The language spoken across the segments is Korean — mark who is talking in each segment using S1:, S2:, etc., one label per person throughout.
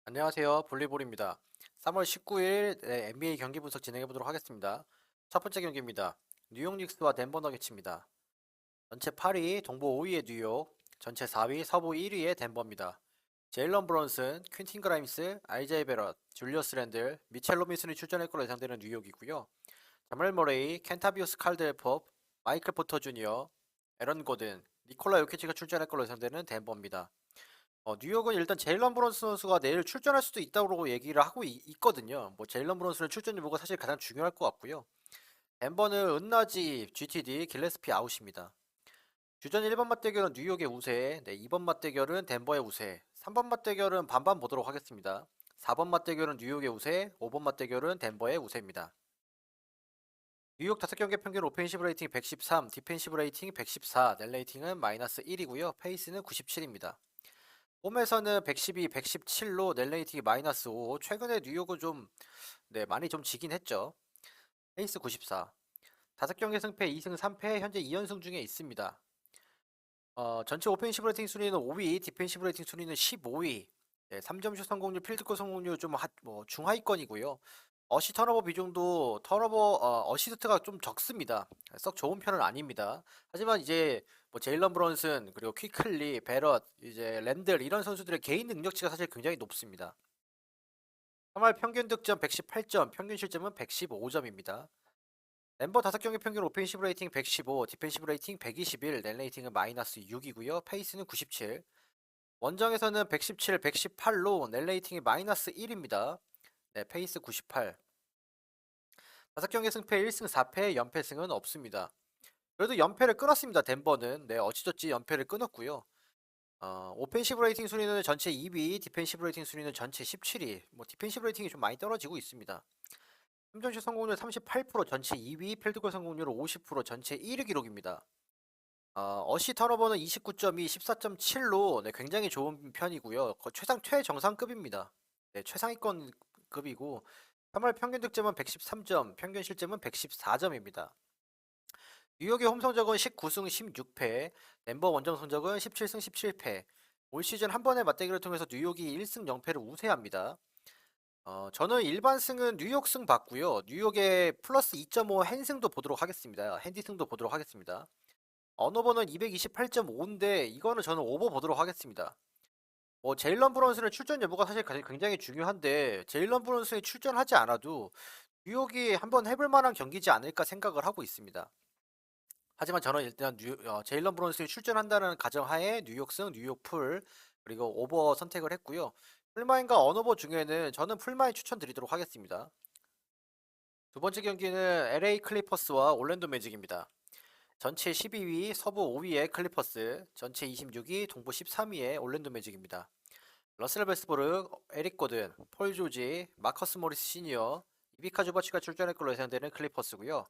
S1: 안녕하세요. 볼리볼입니다. 3월 19일 NBA 경기 분석 진행해 보도록 하겠습니다. 첫 번째 경기입니다. 뉴욕 닉스와 덴버 너게츠입니다. 전체 8위, 동부 5위의 뉴욕, 전체 4위, 서부 1위의 덴버입니다. 제일런 브론슨, 퀸틴 그라임스, 아이자이 베럿, 줄리어스 랜들, 미첼 로빈슨이 출전할 걸로 예상되는 뉴욕이고요. 자말 머레이, 켄타비우스 칼드웰법, 마이클 포터 주니어, 에런 고든, 니콜라 요키치가 출전할 걸로 예상되는 덴버입니다. 뉴욕은 일단 제일런 브론스 선수가 내일 출전할 수도 있다고 얘기를 하고 있거든요. 뭐 제일런 브론스는 출전 여부가 사실 가장 중요할 것 같고요. 덴버는 은나지, GTD, 길레스피 아웃입니다. 주전 1번 맞대결은 뉴욕의 우세, 2번 맞대결은 덴버의 우세, 3번 맞대결은 반반 보도록 하겠습니다. 4번 맞대결은 뉴욕의 우세, 5번 맞대결은 덴버의 우세입니다. 뉴욕 5경기 평균 오펜시브 레이팅 113, 디펜시브 레이팅 114, net 레이팅은 마이너스 1이고요. 페이스는 97입니다. 홈에서는 112, 117로 net 레이팅이 마이너스 5. 최근에 뉴욕은 좀 많이 좀 지긴 했죠. 페이스 94. 5경기 승패 2승 3패 현재 2연승 중에 있습니다. 전체 오펜시브 레이팅 순위는 5위, 디펜시브 레이팅 순위는 15위. 3점슛 성공률, 필드골 성공률 좀 중하위권이고요. 어시 턴오버 비중도 어시스트가 좀 적습니다. 썩 좋은 편은 아닙니다. 하지만 이제 뭐 제일런 브런슨 그리고 퀴클리, 베럿, 이제 랜들 이런 선수들의 개인 능력치가 사실 굉장히 높습니다. 3할 평균 득점 118점, 평균 실점은 115점입니다. 멤버 5경기 평균 오펜시브 레이팅 115, 디펜시브 레이팅 121, net 레이팅은 마이너스 6이고요. 페이스는 97. 원정에서는 117, 118로 net 레이팅이 마이너스 1입니다. 네, 페이스 98. 5경기 승패 1승 4패, 연패승은 없습니다. 그래도 연패를 끊었습니다. 덴버는. 네, 어찌저찌 연패를 끊었고요. 오펜시브 레이팅 순위는 전체 2위, 디펜시브 레이팅 순위는 전체 17위. 뭐 디펜시브 레이팅이 좀 많이 떨어지고 있습니다. 3점슛 성공률 38%, 전체 2위, 필드골 성공률 50%, 전체 1위 기록입니다. 어시 턴오버는 29.2, 14.7로 네, 굉장히 좋은 편이고요. 최정상급입니다. 네, 최상위권급이고 3월 평균 득점은 113점, 평균 실점은 114점입니다. 뉴욕의 홈 성적은 19승 16패, 덴버 원정 성적은 17승 17패. 올 시즌 한 번의 맞대결을 통해서 뉴욕이 1승 0패를 우세합니다. 저는 일반 승은 뉴욕 승 봤고요. 뉴욕의 플러스 2.5 핸승도 보도록 하겠습니다. 핸디승도 보도록 하겠습니다. 언어버는 228.5인데 이거는 저는 오버 보도록 하겠습니다. 제일런 브론슨의 출전 여부가 사실 굉장히 중요한데 제일런 브론슨이 출전하지 않아도 뉴욕이 한번 해볼 만한 경기지 않을까 생각을 하고 있습니다. 하지만 저는 일단 제일런 브론슨이 출전한다는 가정하에 뉴욕승, 뉴욕풀 그리고 오버 선택을 했고요. 풀마인과 언오버 중에는 저는 풀마인 추천드리도록 하겠습니다. 두 번째 경기는 LA 클리퍼스와 올랜도 매직입니다. 전체 12위, 서부 5위의 클리퍼스, 전체 26위, 동부 13위의 올랜도 매직입니다. 러셀 베스보르, 에릭 고든, 폴 조지, 마커스 모리스 시니어, 이비카 주바치가 출전할 걸로 예상되는 클리퍼스고요.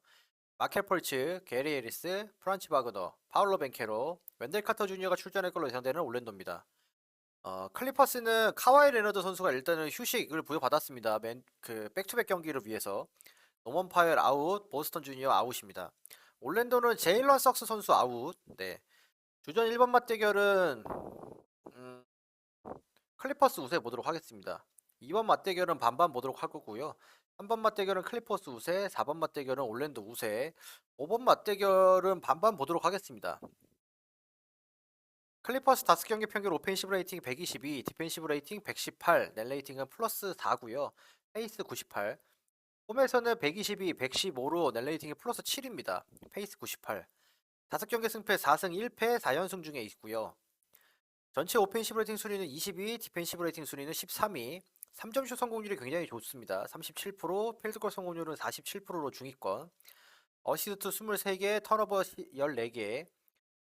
S1: 마켈 펄츠, 게리 에리스, 프란치 바그너, 파울로 벤케로, 웬델 카터 주니어가 출전할 걸로 예상되는 올랜도입니다. 클리퍼스는 카와이 레너드 선수가 일단은 휴식을 부여받았습니다. 백투백 경기를 위해서. 노먼 파열 아웃, 보스턴 주니어 아웃입니다. 올랜도는 제일런 석스 선수 아웃. 네. 주전 1번 맞대결은 음, 클리퍼스 우세 보도록 하겠습니다. 2번 맞대결은 반반 보도록 할 거고요. 3번 맞대결은 클리퍼스 우세, 4번 맞대결은 올랜도 우세, 5번 맞대결은 반반 보도록 하겠습니다. 클리퍼스 5경기 평균 오펜시브 레이팅 122, 디펜시브 레이팅 118, net 레이팅은 플러스 4고요. 페이스 98. 홈에서는 122, 115로 net 레이팅이 플러스 7입니다. 페이스 98. 5경기 승패 4승 1패 4연승 중에 있고요. 전체 오펜시브 레이팅 순위는 22, 디펜시브 레이팅 순위는 13위. 3점슛 성공률이 굉장히 좋습니다. 37%, 필드골 성공률은 47%로 중위권. 어시스트 23개, 턴오버 14개.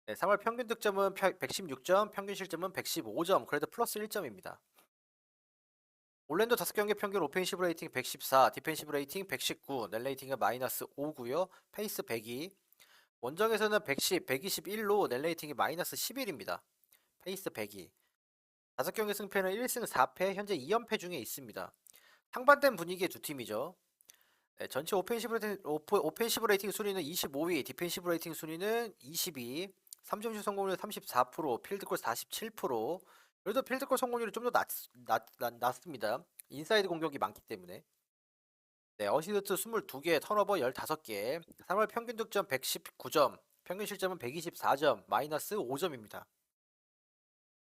S1: 네, 3월 평균 득점은 116점, 평균 실점은 115점, 그래도 플러스 1점입니다. 올랜도 5경기 평균 오펜시브 레이팅 114, 디펜시브 레이팅 119, net 레이팅은 마이너스 5고요. 페이스 102. 원정에서는 110, 121로 net 레이팅이 마이너스 11입니다. 페이스 102. 5경기 승패는 1승 4패, 현재 2연패 중에 있습니다. 상반된 분위기의 두 팀이죠. 네, 전체 오펜시브 레이팅 순위는 25위, 디펜시브 레이팅 순위는 22, 3점슛 성공률 34%, 필드골 47%, 그래도 필드골 성공률이 좀 더 낮습니다. 인사이드 공격이 많기 때문에. 네, 어시스트 22개, 턴오버 15개, 3월 평균 득점 119점, 평균 실점은 124점, 마이너스 5점입니다.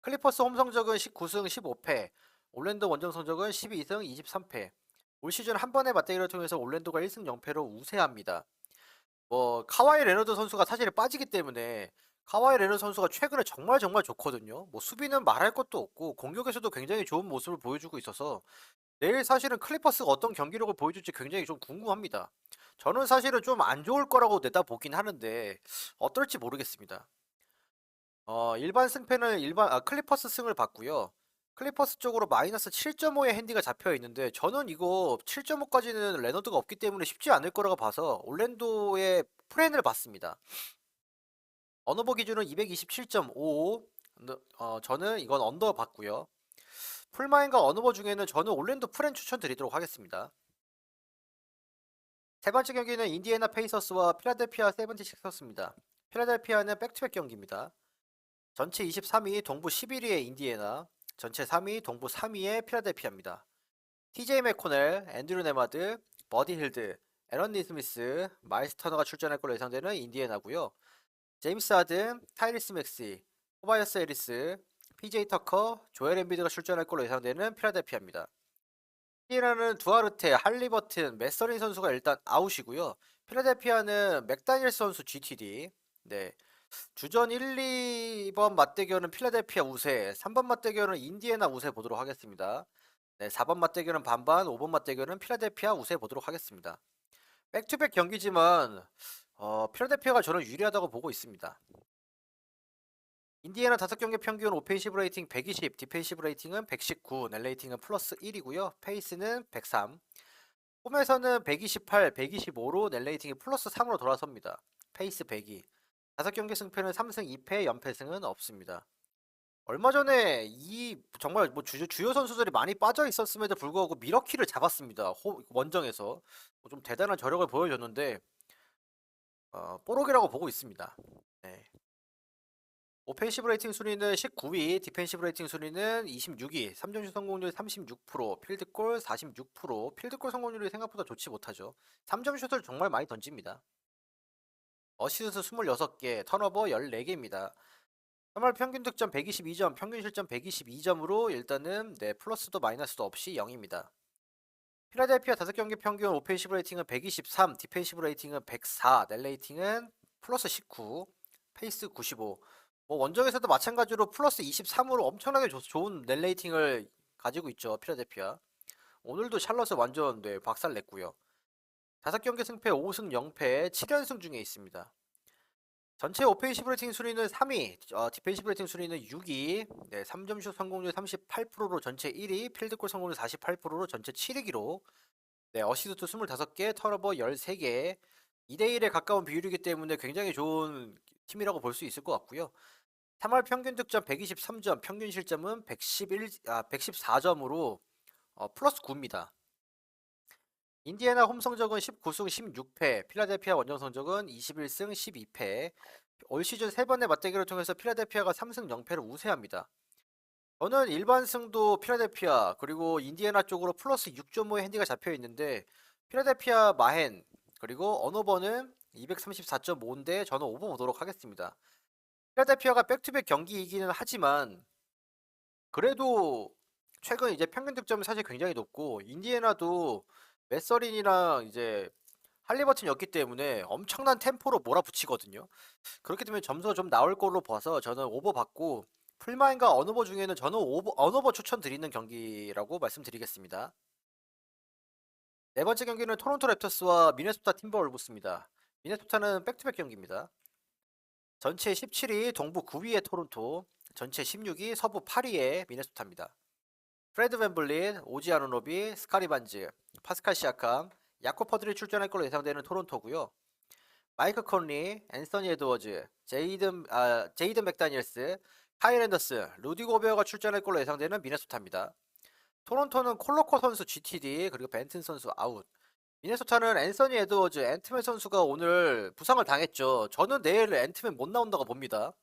S1: 클리퍼스 홈 성적은 19승 15패, 올랜도 원정 성적은 12승 23패. 올 시즌 한 번의 맞대결을 통해서 올랜도가 1승 0패로 우세합니다. 카와이 레너드 선수가 사실 빠지기 때문에 카와이 레너드 선수가 최근에 정말 좋거든요. 수비는 말할 것도 없고 공격에서도 굉장히 좋은 모습을 보여주고 있어서 내일 사실은 클리퍼스가 어떤 경기력을 보여줄지 굉장히 좀 궁금합니다. 저는 사실은 좀 안 좋을 거라고 내다보긴 하는데 어떨지 모르겠습니다. 일반 승패는 클리퍼스 승을 봤고요. 클리퍼스 쪽으로 마이너스 7.5의 핸디가 잡혀 있는데 저는 이거 7.5까지는 레너드가 없기 때문에 쉽지 않을 거라고 봐서 올랜도의 프렌을 봤습니다. 언어버 기준은 227.55. 저는 이건 언더 봤고요. 풀마인과 언어버 중에는 저는 올랜도 프렌 추천드리도록 하겠습니다. 세 번째 경기는 인디애나 페이서스와 필라델피아 세븐티식서스입니다. 필라델피아는 백투백 경기입니다. 전체 23위, 동부 11위의 인디애나, 전체 3위, 동부 3위의 필라델피아입니다. TJ 맥코넬, 앤드류 네마드, 버디 힐드, 에런 니스미스, 마일스 터너가 출전할 걸로 예상되는 인디애나고요. 제임스 하든, 타이리스 맥시, 토바이어스 에리스, PJ 터커, 조엘 엠비드가 출전할 걸로 예상되는 필라델피아입니다. 인디애나는 두아르테, 할리버튼, 메서린 선수가 일단 아웃이고요. 필라델피아는 맥다니엘스 선수 GTD. 네. 주전 1, 2번 맞대결은 필라델피아 우세, 3번 맞대결은 인디애나 우세 보도록 하겠습니다. 네, 4번 맞대결은 반반, 5번 맞대결은 필라델피아 우세 보도록 하겠습니다. 백투백 경기지만 필라델피아가 저는 유리하다고 보고 있습니다. 인디애나 5경기 평균 오펜시브 레이팅 120, 디펜시브 레이팅은 119, 넷 레이팅은 플러스 1이고요. 페이스는 103. 홈에서는 128, 125로 넷 레이팅이 플러스 3으로 돌아섭니다. 페이스 102. 5경기 승패는 3승 2패, 연패승은 없습니다. 얼마 전에 정말 주요 선수들이 많이 빠져 있었음에도 불구하고 미러키를 잡았습니다. 원정에서 좀 대단한 저력을 보여줬는데 뽀록이라고 보고 있습니다. 네. 오펜시브 레이팅 순위는 19위, 디펜시브 레이팅 순위는 26위, 3점슛 성공률 36%, 필드골 46%, 필드골 성공률이 생각보다 좋지 못하죠. 3점슛을 정말 많이 던집니다. 어시스트 26개, 턴오버 14개입니다. 3월 평균 득점 122점, 평균 실점 122점으로 일단은 플러스도 마이너스도 없이 0입니다. 필라델피아 5경기 평균 오펜시브 레이팅은 123, 디펜시브 레이팅은 104, 넷 레이팅은 플러스 19, 페이스 95. 원정에서도 마찬가지로 플러스 23으로 엄청나게 좋은 넷 레이팅을 가지고 있죠, 필라델피아. 오늘도 샬럿을 완전 박살 냈고요. 5경기 승패 5승 0패 7연승 중에 있습니다. 전체 오펜시브 레이팅 순위는 3위, 디펜시브 레이팅 순위는 6위, 3점슛 성공률 38%로 전체 1위, 필드골 성공률 48%로 전체 7위기로, 어시스트 25개, 턴오버 13개, 2대1에 가까운 비율이기 때문에 굉장히 좋은 팀이라고 볼 수 있을 것 같고요. 3월 평균 득점 123점, 평균 실점은 114점으로 플러스 9입니다. 인디애나 홈 성적은 19승 16패, 필라델피아 원정 성적은 21승 12패. 올 시즌 3번의 맞대결을 통해서 필라델피아가 3승 0패를 우세합니다. 저는 일반 승도 필라델피아 그리고 인디애나 쪽으로 플러스 6.5의 핸디가 잡혀 있는데 필라델피아 마헨 그리고 언어버는 234.5인데 저는 오버 보도록 하겠습니다. 필라델피아가 백투백 경기이기는 하지만 그래도 최근 이제 평균 득점이 사실 굉장히 높고 인디애나도 메서린이랑 이제 할리버튼이었기 때문에 엄청난 템포로 몰아붙이거든요. 그렇기 때문에 점수가 좀 나올 걸로 봐서 저는 오버 받고 풀마인과 언어버 중에는 저는 언어버 추천드리는 경기라고 말씀드리겠습니다. 네 번째 경기는 토론토 랩터스와 미네소타 팀버월브스입니다. 미네소타는 백투백 경기입니다. 전체 17위 동부 9위의 토론토, 전체 16위 서부 8위의 미네소타입니다. 프레드 밴블릿, 오지 아누노비, 스카리 반즈, 파스칼 시아캄, 야코 퍼들이 출전할 걸로 예상되는 토론토고요. 마이크 컨리, 앤서니 에드워즈, 제이든 맥다니엘스, 카일 앤더슨, 루디 고베어가 출전할 걸로 예상되는 미네소타입니다. 토론토는 콜로코 선수 GTD 그리고 벤튼 선수 아웃. 미네소타는 앤서니 에드워즈, 앤트맨 선수가 오늘 부상을 당했죠. 저는 내일 앤트맨 못 나온다고 봅니다.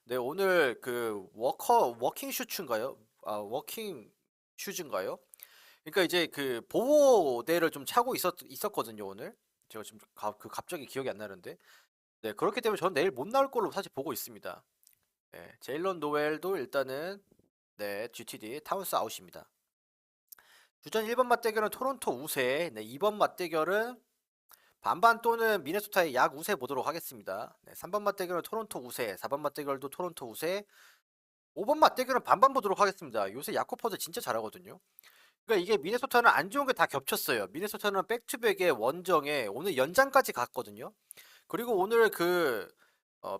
S1: 네, 오늘 그 워킹 슈즈인가요? 아, 워킹 슈즈인가요? 그러니까 이제 그 보호대를 좀 차고 있었거든요, 오늘. 제가 지금 갑자기 기억이 안 나는데. 네, 그렇기 때문에 저는 내일 못 나올 걸로 사실 보고 있습니다. 네, 제일런 노웰도 일단은 네, GTD 타운스 아웃입니다. 주전 1번 맞대결은 토론토 우세, 네, 2번 맞대결은 반반 또는 미네소타의 약 우세 보도록 하겠습니다. 네, 3번 맞대결은 토론토 우세, 4번 맞대결도 토론토 우세, 5번 맞대결은 반반 보도록 하겠습니다. 요새 야코퍼즈 진짜 잘하거든요. 그러니까 이게 미네소타는 안 좋은 게 다 겹쳤어요. 미네소타는 백투백에 원정에 오늘 연장까지 갔거든요. 그리고 오늘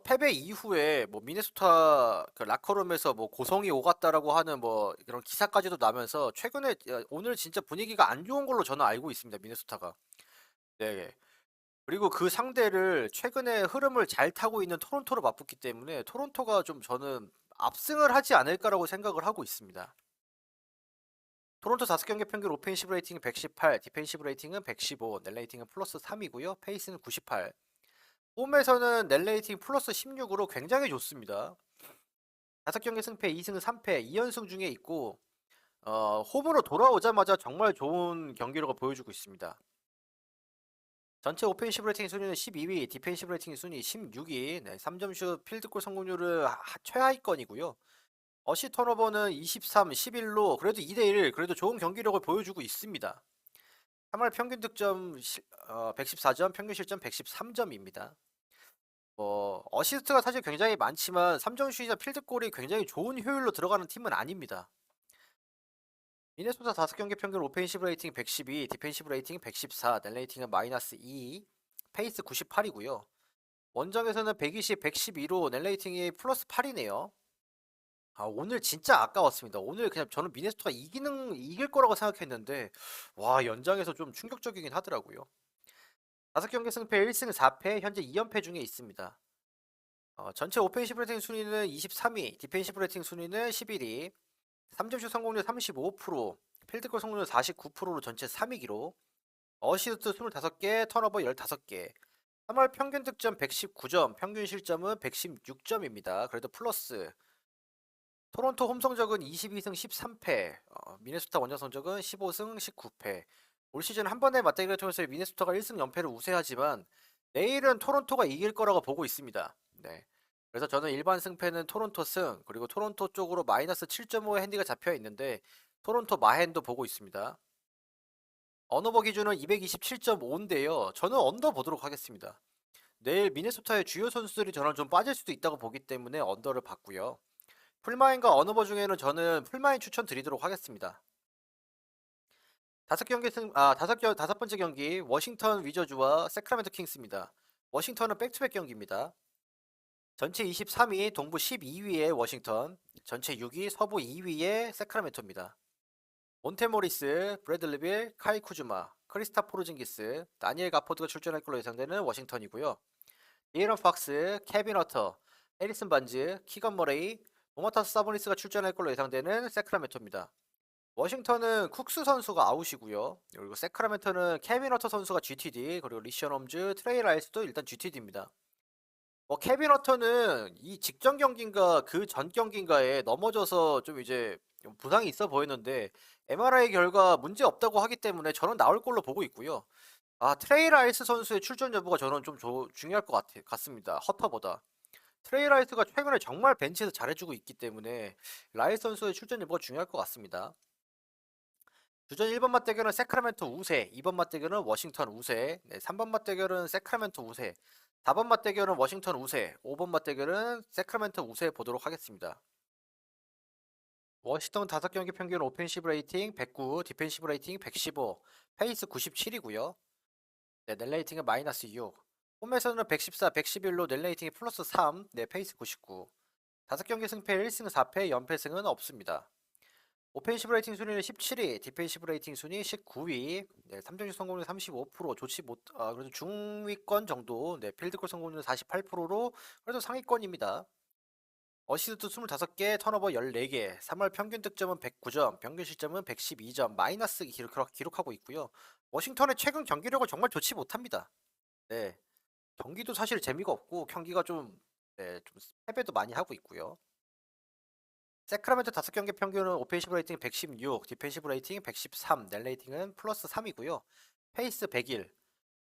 S1: 패배 이후에 뭐 미네소타 그 라커룸에서 뭐 고성이 오갔다라고 하는 뭐 이런 기사까지도 나면서 최근에 오늘 진짜 분위기가 안 좋은 걸로 저는 알고 있습니다. 미네소타가. 네. 그리고 그 상대를 최근에 흐름을 잘 타고 있는 토론토로 맞붙기 때문에 토론토가 좀 저는 압승을 하지 않을까라고 생각을 하고 있습니다. 토론토 5경기 평균 오펜시브 레이팅 118, 디펜시브 레이팅은 115, net 레이팅은 플러스 3이고요. 페이스는 98. 홈에서는 net 레이팅 플러스 16으로 굉장히 좋습니다. 5경기 승패 2승 3패, 2연승 중에 있고 홈으로 돌아오자마자 정말 좋은 경기력을 보여주고 있습니다. 전체 오펜시브 레이팅 순위는 12위, 디펜시브 레이팅 순위 16위, 네, 3점슛 필드골 성공률은 최하위권이고요. 어시 턴오버는 23, 11로 그래도 2대1 그래도 좋은 경기력을 보여주고 있습니다. 3월 평균 득점 114점, 평균 실점 113점입니다. 어시스트가 사실 굉장히 많지만 3점슛이나 필드골이 굉장히 좋은 효율로 들어가는 팀은 아닙니다. 미네소타 5경기 평균 오펜시브 레이팅 112, 디펜시브 레이팅 114, net 레이팅은 마이너스 2, 페이스 98이고요. 원정에서는 120, 112로 net 레이팅이 플러스 8이네요. 아, 오늘 진짜 아까웠습니다. 오늘 그냥 저는 미네소타가 이길 거라고 생각했는데, 와, 연장에서 좀 충격적이긴 하더라고요. 5경기 승패 1승 4패, 현재 2연패 중에 있습니다. 전체 오펜시브 레이팅 순위는 23위, 디펜시브 레이팅 순위는 11위, 3점슛 성공률 35%, 필드골 성공률 49%로 전체 3위기로, 어시스트 25개, 턴오버 15개, 3월 평균 득점 119점, 평균 실점은 116점입니다. 그래도 플러스. 토론토 홈 성적은 22승 13패, 미네소타 원정 성적은 15승 19패. 올 시즌 한 번의 맞대결을 통해서 미네소타가 1승 연패를 우세하지만 내일은 토론토가 이길 거라고 보고 있습니다. 네. 그래서 저는 일반 승패는 토론토 승, 그리고 토론토 쪽으로 마이너스 7.5의 핸디가 잡혀 있는데 토론토 마핸도 보고 있습니다. 언어버 기준은 227.5인데요. 저는 언더 보도록 하겠습니다. 내일 미네소타의 주요 선수들이 저는 좀 빠질 수도 있다고 보기 때문에 언더를 봤고요. 풀마인과 언어버 중에는 저는 풀마인 추천드리도록 하겠습니다. 다섯 번째 경기 워싱턴 위저즈와 세크라멘토 킹스입니다. 워싱턴은 백투백 경기입니다. 전체 23위, 동부 12위의 워싱턴, 전체 6위, 서부 2위의 세크라멘토입니다. 몬테모리스, 브래들리 빌, 카이 쿠즈마, 크리스타 포르징기스, 다니엘 가포드가 출전할 걸로 예상되는 워싱턴이고요. 이런 팍스, 케빈 허터, 해리슨 반즈, 키건 머레이, 모마타스 사보니스가 출전할 걸로 예상되는 세크라멘토입니다. 워싱턴은 쿡스 선수가 아웃이고요. 그리고 세크라멘토는 케빈 허터 선수가 GTD, 그리고 리션 홈즈, 트레이 라이스도 일단 GTD입니다. 케빈 허터는 이 직전 경기인가 그 전 경기인가에 넘어져서 좀 이제 부상이 있어 보였는데 MRI 결과 문제 없다고 하기 때문에 저는 나올 걸로 보고 있고요. 트레이 라이스 선수의 출전 여부가 저는 좀 중요할 것 같습니다. 허터보다. 트레이 라이스가 최근에 정말 벤치에서 잘해주고 있기 때문에 라이스 선수의 출전 여부가 중요할 것 같습니다. 주전 1번 맞대결은 세크라멘토 우세, 2번 맞대결은 워싱턴 우세, 3번 맞대결은 세크라멘토 우세, 4번 맞대결은 워싱턴 우세, 5번 맞대결은 세크라멘토 우세 보도록 하겠습니다. 워싱턴 5경기 평균 오펜시브 레이팅 109, 디펜시브 레이팅 115, 페이스 97이고요. 네, net 레이팅은 마이너스 6. 홈에서는 114, 111로 net 레이팅이 플러스 3, 네, 페이스 99. 5경기 승패 1승 4패, 연패승은 없습니다. 오펜시브 레이팅 순위는 17위, 디펜시브 레이팅 순위 19위, 네, 3점슛 성공률 35%, 그래도 중위권 정도, 네, 필드골 성공률 48%로 그래도 상위권입니다. 어시스트 25개, 턴오버 14개, 3월 평균 득점은 109점, 평균 실점은 112점, 마이너스 기록하고 있고요. 워싱턴의 최근 경기력은 정말 좋지 못합니다. 네, 경기도 사실 재미가 없고 경기가 좀 네, 좀 패배도 많이 하고 있고요. 세크라멘토 5경기 평균은 오펜시브 레이팅 116, 디펜시브 레이팅 113, net 레이팅은 플러스 3이고요. 페이스 101,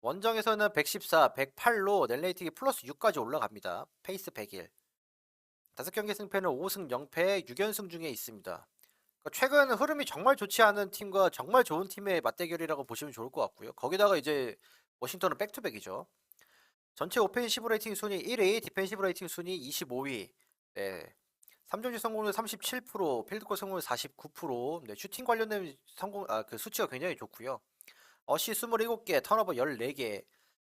S1: 원정에서는 114, 108로 net 레이팅이 플러스 6까지 올라갑니다. 페이스 101. 5경기 승패는 5승 0패 6연승 중에 있습니다. 그러니까 최근 흐름이 정말 좋지 않은 팀과 정말 좋은 팀의 맞대결이라고 보시면 좋을 것 같고요. 거기다가 이제 워싱턴은 백투백이죠. 전체 오펜시브 레이팅 순위 1위, 디펜시브 레이팅 순위 25위. 네. 3점슛 성공률 37%, 필드골 성공률 49%. 네, 슈팅 관련된 그 수치가 굉장히 좋고요. 어시 27개, 턴오버 14개.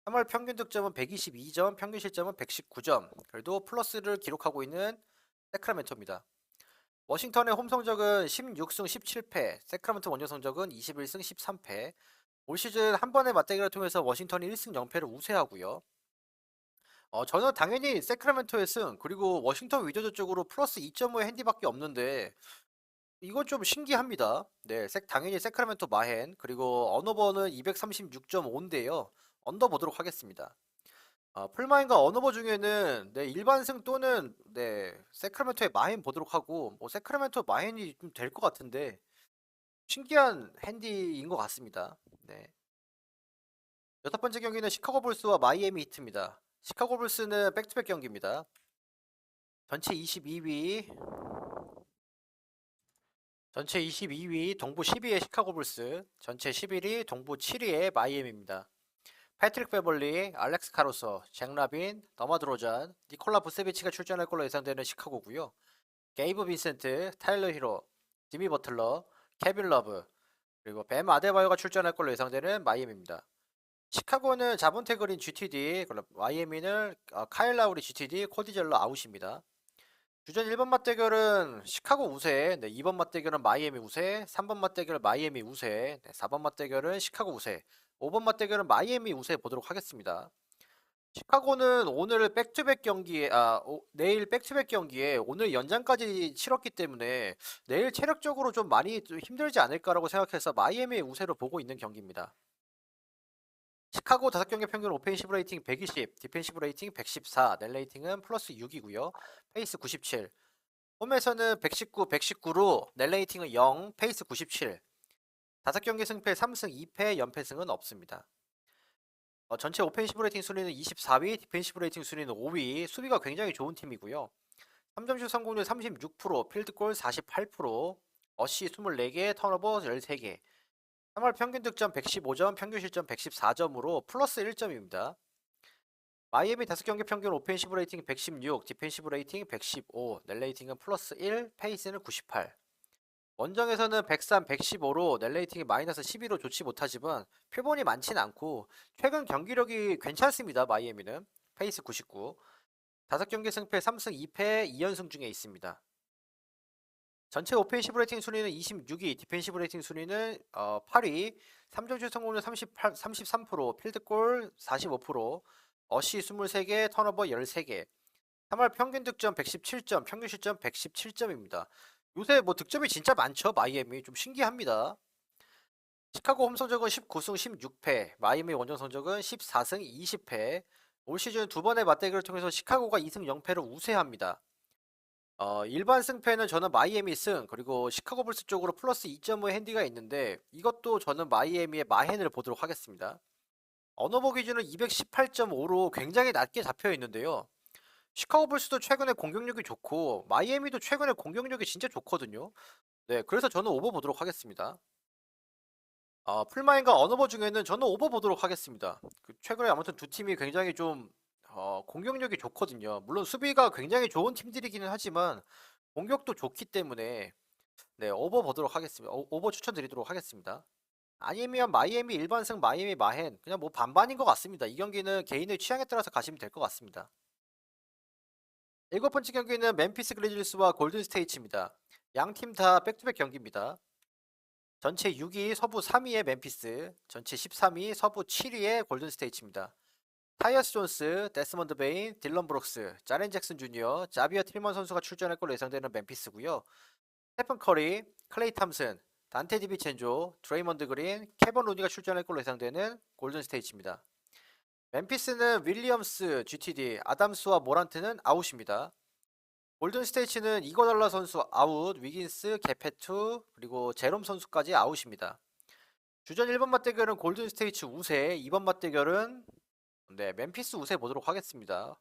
S1: 3월 평균 득점은 122점, 평균 실점은 119점. 그래도 플러스를 기록하고 있는 세크라멘토입니다. 워싱턴의 홈 성적은 16승 17패, 세크라멘토 원정 성적은 21승 13패. 올 시즌 한 번의 맞대결을 통해서 워싱턴이 1승 0패를 우세하고요. 저는 당연히 세크라멘토의 승, 그리고 워싱턴 위저즈 쪽으로 플러스 2.5의 핸디밖에 없는데, 이건 좀 신기합니다. 네, 당연히 세크라멘토 마헨, 그리고 언어버는 236.5인데요. 언더 보도록 하겠습니다. 풀마인과 언어버 중에는 네, 일반승 또는 네, 세크라멘토의 마헨 보도록 하고, 뭐 세크라멘토 마헨이 좀 될 것 같은데, 신기한 핸디인 것 같습니다. 네. 여섯 번째 경기는 시카고 불스와 마이애미 히트입니다. 시카고 불스는 백투백 경기입니다. 전체 22위, 전체 22위 동부 10위의 시카고 불스, 전체 11위 동부 7위의 마이애미입니다. 패트릭 베벌리, 알렉스 카루소, 잭 라빈, 너마 드로잔, 니콜라 부세비치가 출전할 걸로 예상되는 시카고고요. 게이브 빈센트, 타일러 히로, 지미 버틀러, 케빈 러브, 그리고 뱀 아데바요가 출전할 걸로 예상되는 마이애미입니다. 시카고는 자본테 그린 GTD, 마이애미는 카일 라우리 GTD, 코디 젤러 아웃입니다. 주전 1번 맞대결은 시카고 우세, 네, 2번 맞대결은 마이애미 우세, 3번 맞대결은 마이애미 우세, 네, 4번 맞대결은 시카고 우세, 5번 맞대결은 마이애미 우세 보도록 하겠습니다. 시카고는 오늘 백투백 경기에, 내일 백투백 경기에 오늘 연장까지 치렀기 때문에 내일 체력적으로 좀 많이 좀 힘들지 않을까라고 생각해서 마이애미의 우세로 보고 있는 경기입니다. 시카고 5경기 평균 오펜시브 레이팅 120, 디펜시브 레이팅 114, 넷 레이팅은 플러스 6이고요. 페이스 97. 홈에서는 119, 119로 넷 레이팅은 0, 페이스 97. 5경기 승패 3승 2패, 연패승은 없습니다. 전체 오펜시브 레이팅 순위는 24위, 디펜시브 레이팅 순위는 5위. 수비가 굉장히 좋은 팀이고요. 3점슛 성공률 36%, 필드골 48%, 어시 24개, 턴오버 13개. 3월 평균 득점 115점, 평균 실점 114점으로 플러스 1점입니다. 마이애미 5경기 평균 오펜시브 레이팅 116, 디펜시브 레이팅 115, 넷 레이팅은 플러스 1, 페이스는 98. 원정에서는 103, 115로 넷 레이팅이 마이너스 12로 좋지 못하지만 표본이 많진 않고 최근 경기력이 괜찮습니다. 마이애미는 페이스 99. 5경기 승패 3승 2패 2연승 중에 있습니다. 전체 오펜시브 레이팅 순위는 26위, 디펜시브 레이팅 순위는 8위, 3점슛 성공률 33%, 필드골 45%, 어시 23개, 턴오버 13개. 3월 평균 득점 117점, 평균 실점 117점입니다. 요새 뭐 득점이 진짜 많죠. 마이애미 좀 신기합니다. 시카고 홈 성적은 19승 16패, 마이애미 원정 성적은 14승 20패. 올 시즌 두 번의 맞대결을 통해서 시카고가 2승 0패로 우세합니다. 일반 승패는 저는 마이애미 승, 그리고 시카고 불스 쪽으로 플러스 2.5 핸디가 있는데 이것도 저는 마이애미의 마헨을 보도록 하겠습니다. 언어버 기준은 218.5로 굉장히 낮게 잡혀 있는데요. 시카고 불스도 최근에 공격력이 좋고 마이애미도 최근에 공격력이 진짜 좋거든요. 네, 그래서 저는 오버 보도록 하겠습니다. 풀마인과 언어버 중에는 저는 오버 보도록 하겠습니다. 최근에 아무튼 두 팀이 굉장히 좀 공격력이 좋거든요. 물론 수비가 굉장히 좋은 팀들이기는 하지만 공격도 좋기 때문에 네, 오버 보도록 하겠습니다. 오버 추천드리도록 하겠습니다. 아니면 마이애미 일반승 마이애미 마헨 그냥 뭐 반반인 것 같습니다. 이 경기는 개인의 취향에 따라서 가시면 될 것 같습니다. 일곱 번째 경기는 멤피스 그리즐리스와 골든 스테이츠입니다. 양 팀 다 백투백 경기입니다. 전체 6위 서부 3위의 멤피스, 전체 13위 서부 7위의 골든 스테이츠입니다. 타이어스 존스, 데스먼드 베인, 딜런 브록스, 자렌 잭슨 주니어, 자비어 틸먼 선수가 출전할 걸로 예상되는 멤피스고요. 스테픈 커리, 클레이 탐슨, 단테 디비첸조, 드레이먼드 그린, 케번 루니가 출전할 걸로 예상되는 골든 스테이츠입니다. 멤피스는 윌리엄스, GTD, 아담스와 모란트는 아웃입니다. 골든 스테이츠는 이거달라 선수 아웃, 위긴스, 게페투, 그리고 제롬 선수까지 아웃입니다. 주전 1번 맞대결은 골든 스테이츠 우세, 2번 맞대결은 멤피스 우세 보도록 하겠습니다.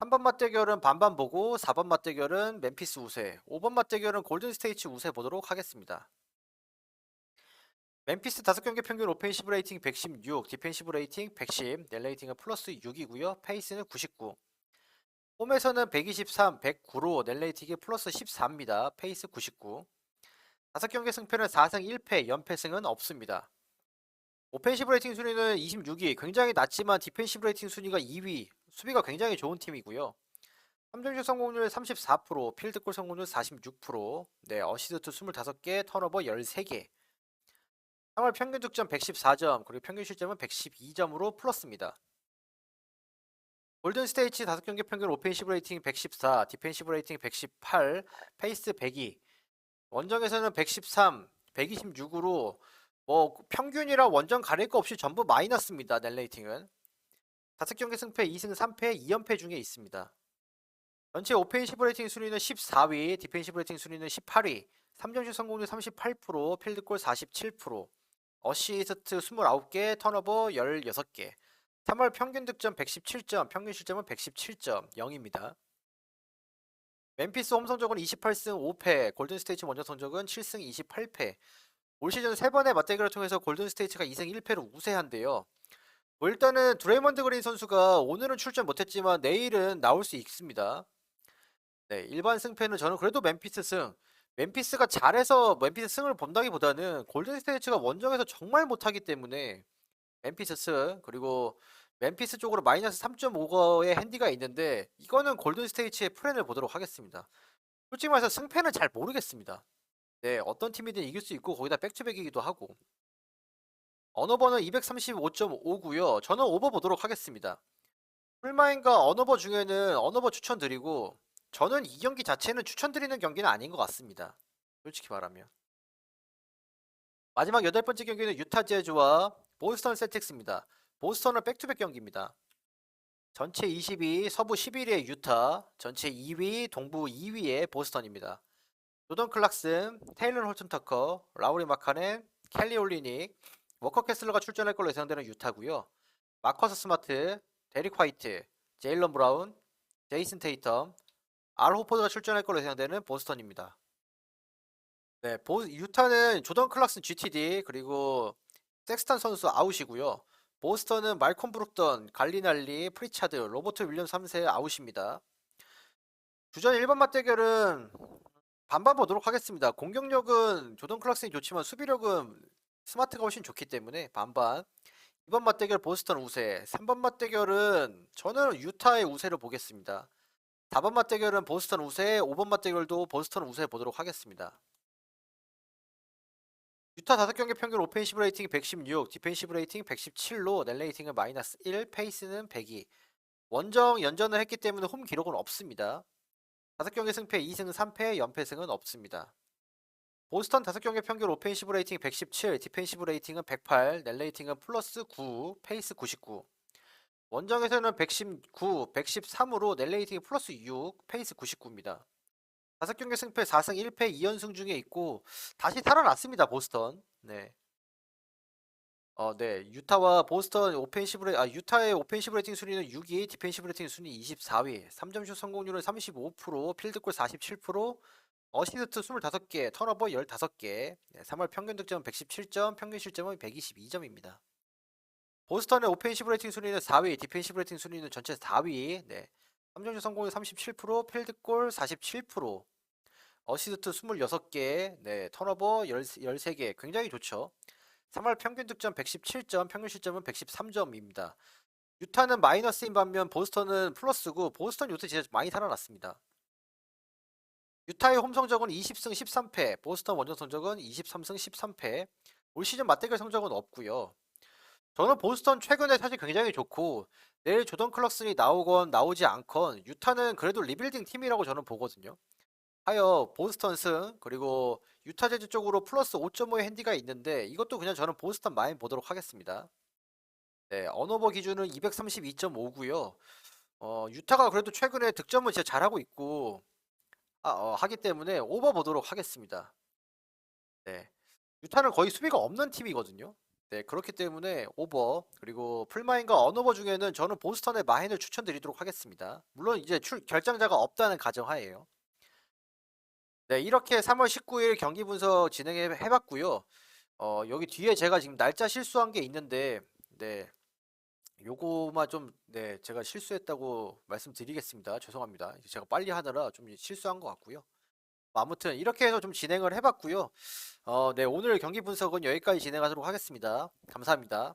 S1: 3번 맞대결은 반반 보고 4번 맞대결은 멤피스 우세, 5번 맞대결은 골든 스테이츠 우세 보도록 하겠습니다. 멤피스 5경기 평균 오펜시브 레이팅 116, 디펜시브 레이팅 110, net 레이팅은 플러스 6이고요. 페이스는 99. 홈에서는 123, 109로 net 레이팅이 플러스 14입니다. 페이스 99. 5경기 승패는 4승 1패, 연패승은 없습니다. 오펜시브 레이팅 순위는 26위, 굉장히 낮지만 디펜시브 레이팅 순위가 2위, 수비가 굉장히 좋은 팀이고요. 3점슛 성공률 34%, 필드골 성공률 46%, 어시스트 25개, 턴오버 13개. 3월 평균 득점 114점, 그리고 평균 실점은 112점으로 플러스입니다. 골든 스테이츠 5경기 평균 오펜시브 레이팅 114, 디펜시브 레이팅 118, 페이스 102. 원정에서는 113, 126으로 평균이라 원정 가릴 거 없이 전부 마이너스입니다. net 레이팅은. 5경기 승패 2승 3패 2연패 중에 있습니다. 전체 오펜시브 레이팅 순위는 14위, 디펜시브 레이팅 순위는 18위, 3점슛 성공률 38%, 필드골 47%, 어시스트 29개, 턴오버 16개. 3월 평균 득점 117점, 평균 실점은 117점, 0입니다. 멤피스 홈 성적은 28승 5패, 골든 스테이츠 원정 성적은 7승 28패. 올 시즌 3번의 맞대결을 통해서 골든 스테이츠가 2승 1패로 우세한데요. 일단은 드레이먼드 그린 선수가 오늘은 출전 못했지만 내일은 나올 수 있습니다. 일반 승패는 저는 그래도 멤피스 승. 멤피스가 잘해서 멤피스 승을 본다기보다는 골든 스테이츠가 원정에서 정말 못하기 때문에 멤피스 승, 그리고 멤피스 쪽으로 마이너스 3.5거의 핸디가 있는데 이거는 골든 스테이츠의 플랜을 보도록 하겠습니다. 솔직히 말해서 승패는 잘 모르겠습니다. 어떤 팀이든 이길 수 있고 거기다 백투백이기도 하고. 언어버는 235.5고요. 저는 오버 보도록 하겠습니다. 풀마인과 언어버 중에는 언어버 추천드리고 저는 이 경기 자체는 추천드리는 경기는 아닌 것 같습니다. 솔직히 말하면. 마지막 8번째 경기는 유타 재즈와 보스턴 셀틱스입니다. 보스턴은 백투백 경기입니다. 전체 22, 서부 11위의 유타, 전체 2위, 동부 2위의 보스턴입니다. 조던 클락슨, 테일러 홀튼 터커, 라우리 마카넨, 켈리 올리닉, 워커 캐슬러가 출전할 걸로 예상되는 유타고요. 마커스 스마트, 데릭 화이트, 제일런 브라운, 제이슨 테이텀, 알 호포드가 출전할 걸로 예상되는 보스턴입니다. 유타는 조던 클락슨 GTD 그리고 섹스탄 선수 아웃이고요. 보스턴은 말콤 브룩던, 갈리날리, 프리차드, 로버트 윌리엄 3세 아웃입니다. 주전 1번 맞대결은 반반 보도록 하겠습니다. 공격력은 조던 클락슨이 좋지만 수비력은 스마트가 훨씬 좋기 때문에 반반. 2번 맞대결 보스턴 우세, 3번 맞대결은 저는 유타의 우세를 보겠습니다. 4번 맞대결은 보스턴 우세, 5번 맞대결도 보스턴 우세 보도록 하겠습니다. 유타 5경기 평균 오펜시브 레이팅 116, 디펜시브 레이팅 117로 net 레이팅은 마이너스 1, 페이스는 102. 원정 연전을 했기 때문에 홈 기록은 없습니다. 5경기 승패 2승 3패, 연패승은 없습니다. 보스턴 5경기 평균 오펜시브 레이팅 117, 디펜시브 레이팅은 108, net 레이팅은 플러스 9, 페이스 99. 원정에서는 119, 113으로 net 레이팅이 플러스 6, 페이스 99입니다. 5경기 승패 4승 1패 2연승 중에 있고 다시 살아났습니다. 보스턴. 유타와 보스턴 유타의 오펜시브 레이팅 순위는 6위, 디펜시브 레이팅 순위 24위, 3점슛 성공률은 35%, 필드골 47%, 어시스트 25개, 턴오버 15개, 3월 평균 득점은 117점, 평균 실점은 122점입니다. 보스턴의 오펜시브 레이팅 순위는 4위, 디펜시브 레이팅 순위는 전체 4위, 3점슛 성공률 37%, 필드골 47%, 어시스트 26개, 턴오버 13개, 굉장히 좋죠. 3월 평균 득점 117점, 평균 실점은 113점입니다. 유타는 마이너스인 반면 보스턴은 플러스고 보스턴 요새 진짜 많이 살아났습니다. 유타의 홈 성적은 20승 13패, 보스턴 원정 성적은 23승 13패. 올 시즌 맞대결 성적은 없고요. 저는 보스턴 최근에 사실 굉장히 좋고 내일 조던 클락슨이 나오건 나오지 않건 유타는 그래도 리빌딩 팀이라고 저는 보거든요. 하여 보스턴 승, 그리고 유타 제즈 쪽으로 플러스 5.5의 핸디가 있는데 이것도 그냥 저는 보스턴 마인 보도록 하겠습니다. 네, 언어버 기준은 232.5고요. 유타가 그래도 최근에 득점을 진짜 잘하고 있고 하기 때문에 오버 보도록 하겠습니다. 네. 유타는 거의 수비가 없는 팀이거든요. 네, 그렇기 때문에 오버 그리고 풀마인과 언어버 중에는 저는 보스턴의 마인을 추천드리도록 하겠습니다. 물론 이제 결정자가 없다는 가정하에요. 네, 이렇게 3월 19일 경기 분석 진행해 봤고요. 여기 뒤에 제가 지금 날짜 실수한 게 있는데 네, 요거만 좀 네, 제가 실수했다고 말씀드리겠습니다. 죄송합니다. 제가 빨리 하느라 좀 실수한 것 같고요. 아무튼 이렇게 해서 좀 진행을 해봤고요. 네, 오늘 경기 분석은 여기까지 진행하도록 하겠습니다. 감사합니다.